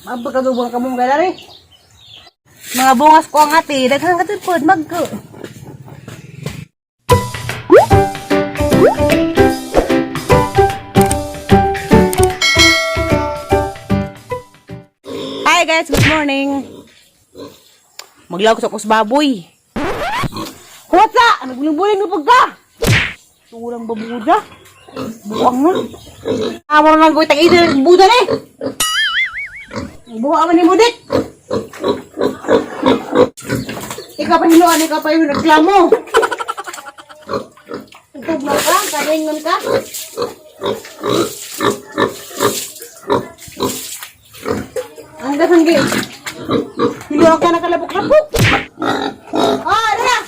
Mabagkadubang kamong galari. Mga bungas ko ang ati, daghang katipod, magko. Hi guys, good morning. Maglaw ko sa baboy. Kuwatsa! Nagbuling-buling na pagka! Turang babuda. Buwang na. Amor lang ko itang ito ng buda na eh. Buwa man ni Mudik. Ikaw pa hinuan, ikaw pa yung reklamo. Tugma ka, karingon ka. Ang dasanggi. Hiluan ka na kalabok-labok. Ah, ano na?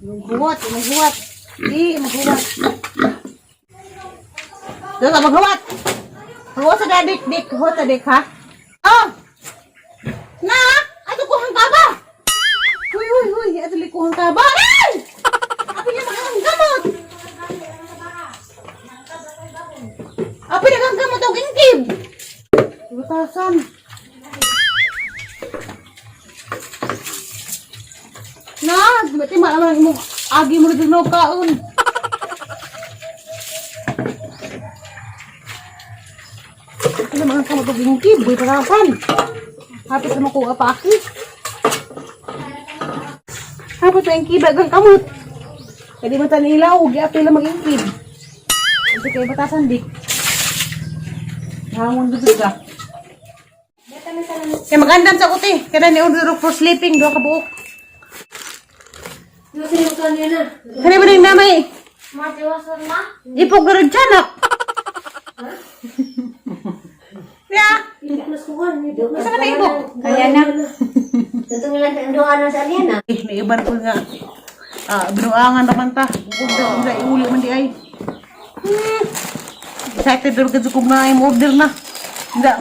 Maghuwat, maghuwat. Maghuwat. Doon ka maghuwat. Maghuwat sa dadik, dik. Huwat sa dik, ha? Oh! Na! Ato kuhang ka ba? Huy. Ato likuhang ka ba? Ay! Api niya makakang gamot. Api niya makakang gamot o gingkib. Butasan. Na! Dibati malaman mo. Agi mo rin na kaon. Ano mga kamot o gingkib? Butasan. Hapit na makuha pa aki. Hapit na yung kibag ang kamot. Kaya di mata nilaw, giapil na mag-ingkib. Kasi kayo batasan dik. Hangon dito ka. Kaya magandang sa kuti. Kaya ni order for sleeping. Doon ka buok. Kaya ba rin namay? Matiwasan ma? Ipog na rin tiyanak. Kaya? Masa ka na ipog? Kaya na. Tutungilan ang doa na sa alyan na. May iban ko nga. Binuangan naman ta. Hindi, iuli man di ay. Excited doon ka sukog na yung order na. Hindi.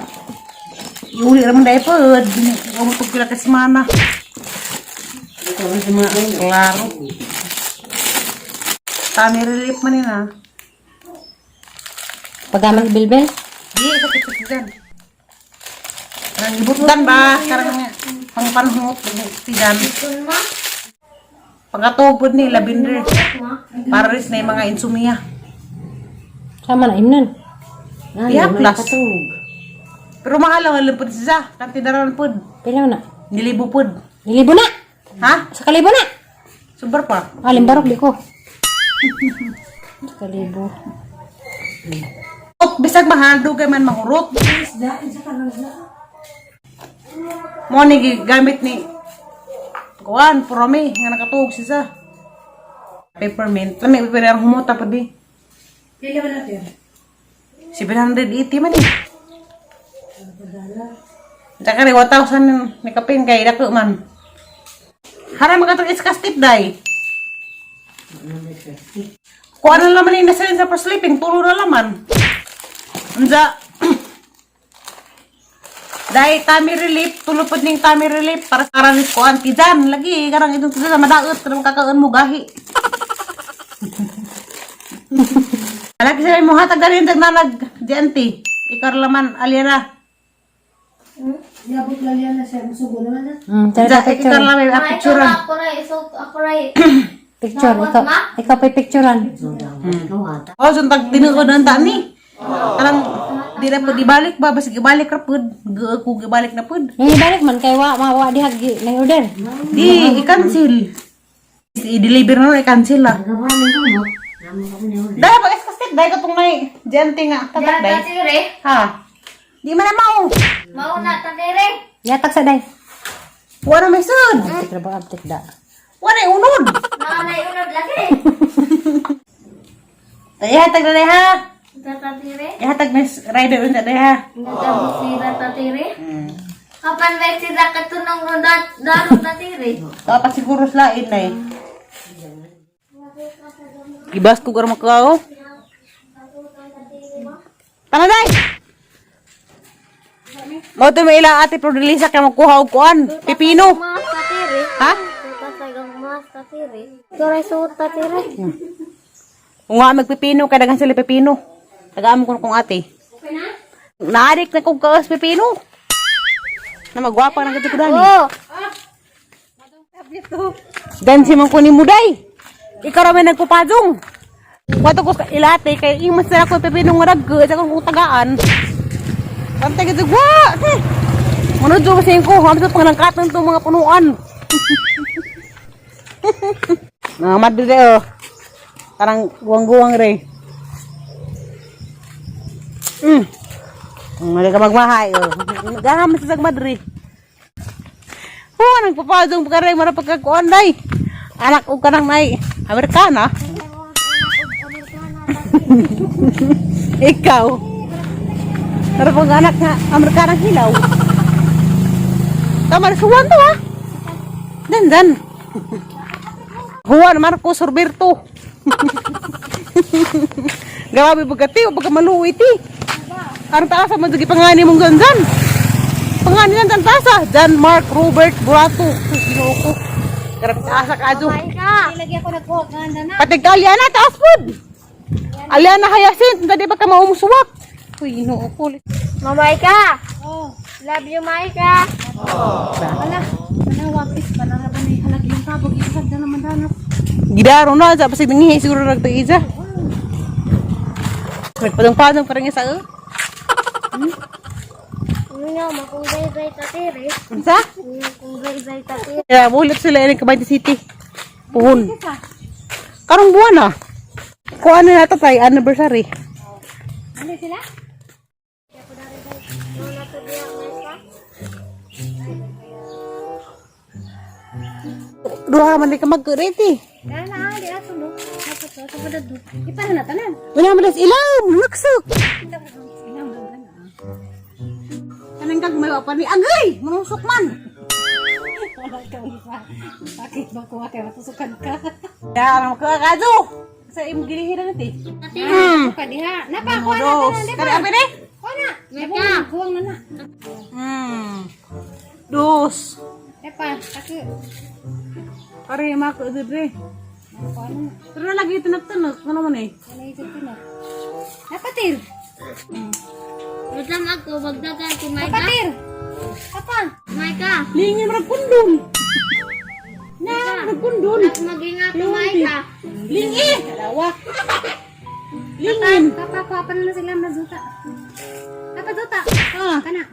Iuli naman dahil po. Umutog kila kasimana. Ito man sa mga klaro. Tami relief man yun ha. Pagkamang bilbil? Di, kapit-kapit dyan. Karang ibutan ba? Karang pangpanhot. Tidan. Pagkatubod ni lavender. Para rin na yung mga insomnia. Sama na imnan. Yeah, plus. Pero mahal ang lupod siya. Kantidaran po. Pilaw na. Nilibo po. Nilibo na! Ha? Sa kalibo na! Super pa. Limbarok di ko. Sa kalibo. Bisag mahal, dugay man mahurot. Mo ni gamit ni kuan, purami, nga nakatuog siya. Peppermint. Lami, pwede ang humuta pa di. Pila ba natin? 780 man eh. Tsaka rin, 1,000 ni kapin kay dako man. Haram makatong iskastip day. Kung ano naman yung nasalin sa for sleeping, tulo na laman. Unza. Dahil tummy relief, tulupod ning tummy relief para karang ko anti dyan. Lagi, karang itong sa madaot, karang kakaon mo gahi. Lagi sila mo hatag na rin nagnanag, dianti. Ikarlaman, alira. Yabot lang yan na siya. Musugo naman na. Tara picture. Ikarlaman, apicturan. Picture. Ikaw pa picturean. Oh, suntag tinuod ng tani. Karang, di na po dibalik ba? Basta gibalik na po. Kung gibalik na po. Yung ibalik man kay mawa di hagi na order. Di, i-cancel. I-deliver na, i-cancel lah. Dahil pag iskastip, dahil ka itong may dianti nga. Tatak dahil. Tatire. Ha? Di man na mau. Mauna tatire. Yatak sa day. Wala may sud. Picture ba abtik da. Wala yung unod. Nanay unod lagi. Ihatag na dahil ha. Tatire. Ihatag na rider unta dahil ha. Nagabot sila tatire. Kapan ba sila katunong rodat darot tatire? Dapat siguro slain na eh. Gibas ko karang makao. Tama day. Mo to may ila ate Prodilisa kay magkuha og kuan, pipino. Mas tatire. Ha? Tasagang mas tatire. Turay suot tatire. Kung nga magpipino kay daghan sila pipino. Tagaan mo kung ate. Okay na? Naadik na kong kaos pipino. Na magwapa ng gato ko dali. Oo. Dan si man kunin mo day. Ikaw ramen nagpapadong. Wato ko ilate kay imas na ako pipino nga raggo sa kong tagaan. Pantay ka dugwa. Manod do kasi ko, hamsa panglangkat ng mga punuan. Nah, mad dito oh. Karang guwang-guwang re. Mali ka magmahay oh. Gahamas sa sagmadri. Nagpapadong pagkaray mara pagkakuan day. Anak og kanang nay Amerikana. Ikaw. Mara pag anak nga Amerikana hilaw. Tama suwan to ha. Dan. Juan Marcos Roberto. Grabe pagkati o pagkamaluwi ti. Karang taasa man dagi pangani mong gandan. Pangani lang tasa. John Mark Robert Burato. Ginoo ko. Karang taasa kadto. Lagi ako nagkuha ka na. Pati Aliana taas pud. Aliana Hyacinth dadi ba ka maumusuwak. Uy, ginoo ko. Mamay ka. Oh. Love you, Maika. Ala. Manawapis pa na ba ni halag yung kabog isag na naman danap. Gidaro na sa pasig nangihi siguro nagtaiza. Nagpadong-padong parang isa oh. Ano nga, makungay-gay tatiri. Unsa? Makungay-gay tatiri. Ya, bulit sila ini Cavite City. Puhon. Karong buwan na. Kuha na nato tayo anniversary. Ano sila? Duha man di ka mag-ready. Dala, di ato no. Dapat sa padad do. Ipahan na tanan. Wala man das ilaw, luksok. Kanang kag may pa ni agay, manusok man. Wala ka ipa. Bakit ba kuha kay matusukan ka? Ya, ang makakado. Sa imo gilihiran nati. Ka diha. Napa kuha na Dos. tanan, di Kani ba? apa ni? Kuha na. Maika. Kuwang na na. Dos. Epa, taki. Pare mako dre. Kuha na. Pero lagi tunog-tunog, ano man eh. Wala isip ko na. Napatir. Utam ako, magdagan ko, Maika. Napatir. Apa? Maika. Lingin ra kundon. Na, kundon. Maging ako, Maika. Lingi. Dalawa. Lingin. Papa, apa na sila mazuta. Apa zuta? Ah, Kana.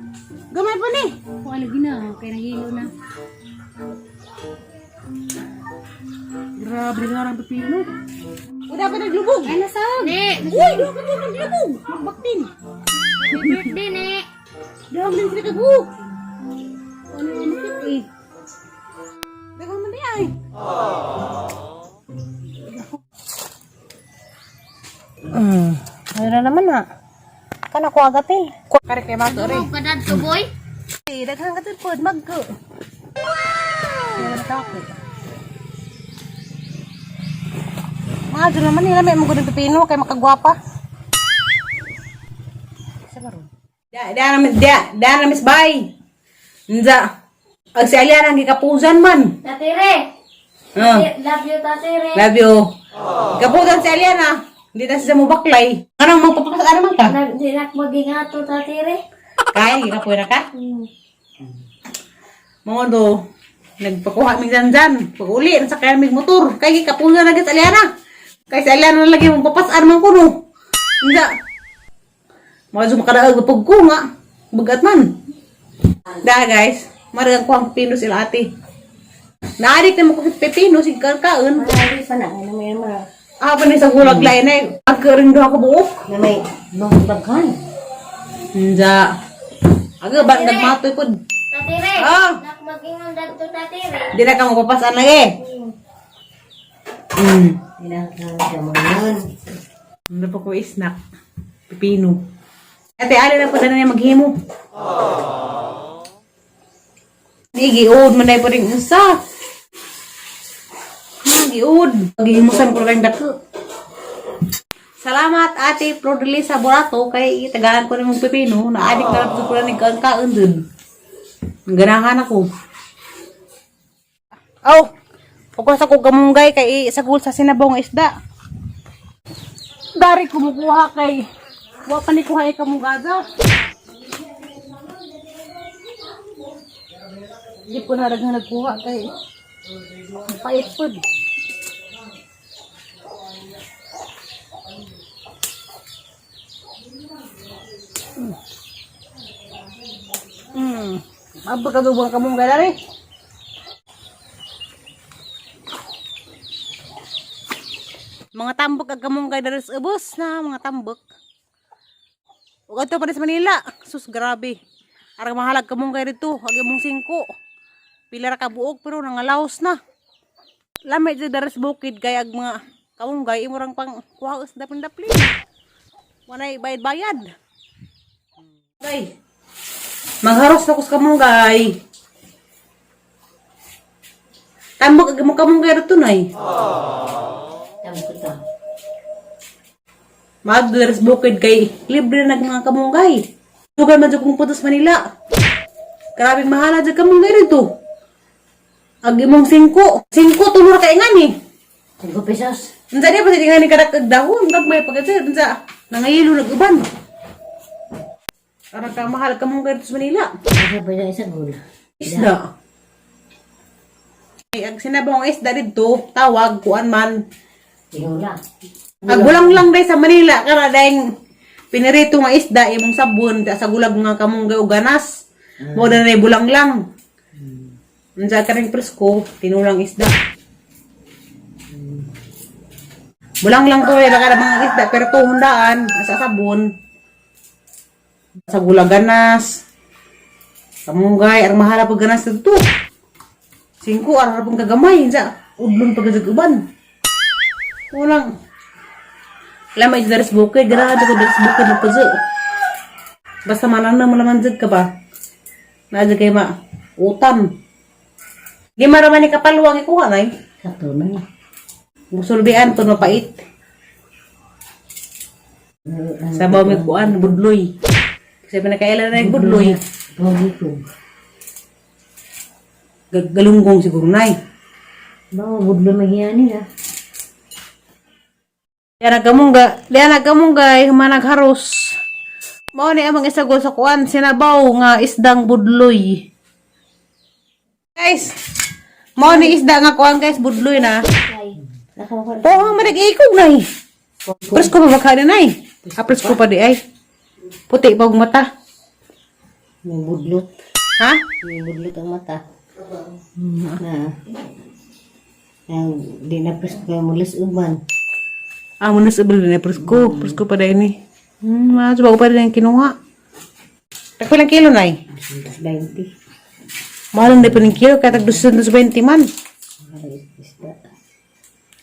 gamay pa ni. Kuha lagi na. Kaya nahilo na. Grabe nga ang pipino. Udah pa naglubog. Ay, nasag. Ne, Uy, doon ka din naglubog. Magbaktin. happy birthday, ne. Doon din sila kaguk. Ano yung makit eh. Dagang man niya eh. Ano na naman na? Kana ko agad eh. Kare kay Mato rin. Huwag ka dad ko, boy. Daghang ka pod magko. Mga dyan naman nila may mga gudang pipino kay makagwapa. Da na Miss Bay. Nza. Ag si Aliana ang gikapuzan man. Tatire. Ah, Love you, tatire. love you. Gikapuzan si Aliana. Hindi na siya mo baklay. Anong magpapasok naman ka? Di na maging ato, tatire. Kaya, gikapuy na ka? Mga do, nagpakuha mig dyan. Pag uli, nasa kaya mig motor. Kaya gikapuzan na si Aliana. Kaya si Aliana lagi mong papasaan man ko no. Hindi. Mga zo makadaag pag ko nga. Bagat man. Da guys, marigang ko ang pipino sila ate. Naadik na mo ko pipino, sige kaon. Marami pa na. Ano may mga. Ah, pa sa gulag lain eh. Agkaring doha ka buok. Na may daghan. Hindi. Aga, ba nagmatoy po. Tatire. Ah. Nak maging ang dad to, tatire. Hindi na ka mapapasaan lagi. Kailangan ka mo yun. Ano pa ko snack? Pipino. Ate, ali na po na niya maghimo. Giud man na po rin isa. Giud. Paghimusan ko rin dako. Salamat ate Prodelisa Borato kay itagahan ko ng pipino na adik na lang ko na nagkaon dun. Ganahan ako. Oh, pagkas ako gamunggay kay sagul sa sinabong isda. Dari kumukuha kay Wa pa ni kuha ka mong gaza. Di po na nagkuha kay pait po. Apa ka doon ka mong galari? Mga tambok ag kamunggay dari sa ubos na mga tambok. Ug ato pa sa Manila. Sus grabe. Arang mahalag kamunggay dito, ag imong 5. Pila ra ka buok pero nangalaos na. Lamay sa dari sa bukid kay ag mga kamunggay imo rang pang kuha us dapin-dapin. Wanay bayad-bayad. Day. Magharos ako sa kamunggay. Tambok ag imong kamunggay dito nay. Tama ko to. Mag-deres bukid kay libre na mga kamunggay. Sugar man dyan kung putos Manila. Karabing mahala dyan kamunggay rito. Ag imong 5. 5 tulor ka nga ni. 5 pesos. Nandiyan niya pati nga ni karakag dahon. Kag may pagkasir. Nandiyan. Nangayilo nag-uban. Karang ka mahal kamunggay rito sa Manila. Ano ba yung isang gula? Isda. Ay, ag sinabang isda dito. Tawag, kuan man. Tingula. Agulang lang day sa Manila kana dayng pinirito nga isda imong sabon sa gulag nga kamunggay o ganas. Mo na bulang lang. Unsa ka ring presko tinulang isda. Bulang lang to kada mga isda pero tuhundaan sa sabon. Sa gulag ganas. Kamunggay ang mahala pag ganas dito. 5 ara pang kagamay sa udlon pagaguban. Ulang. Lamay dari bukid, gara juga dari bukid na puzo. Basta manana mo naman ka ba? Naadya kay ma, utam. Di maraman ni kapaluang ikuha na eh. Sakto na. Musulbian to mapait. Sabaw may kuan, budloy. Kasi pinakailan na yung budloy. Bogi ko. Galunggong siguro na eh. Bawa budlo magyani na. Diyan nagkamunggay, managharos. Mao ni amang isagol sa kuan, sinabaw nga isdang budloy. Guys, mao ni isda nga kuan guys, budloy na. Nakawala. Oo, manag-ikog na eh. Presko pa baka na eh. Presko pa di ay. Puti pa ang mata. May budlot. Ha? May budlot ang mata. Na di na presko kayo mulis uban. Amo na sa na presko. Presko pa din eh. Mas bago pa din yung kinuha. Tagpilang kilo na eh. 20. Mahal na pa ng kilo, kaya tag 220 man.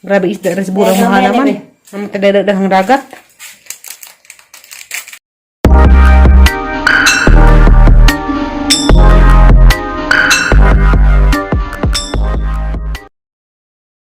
Grabe isda rin sa burang mahal naman. Ang tadadadang dagat.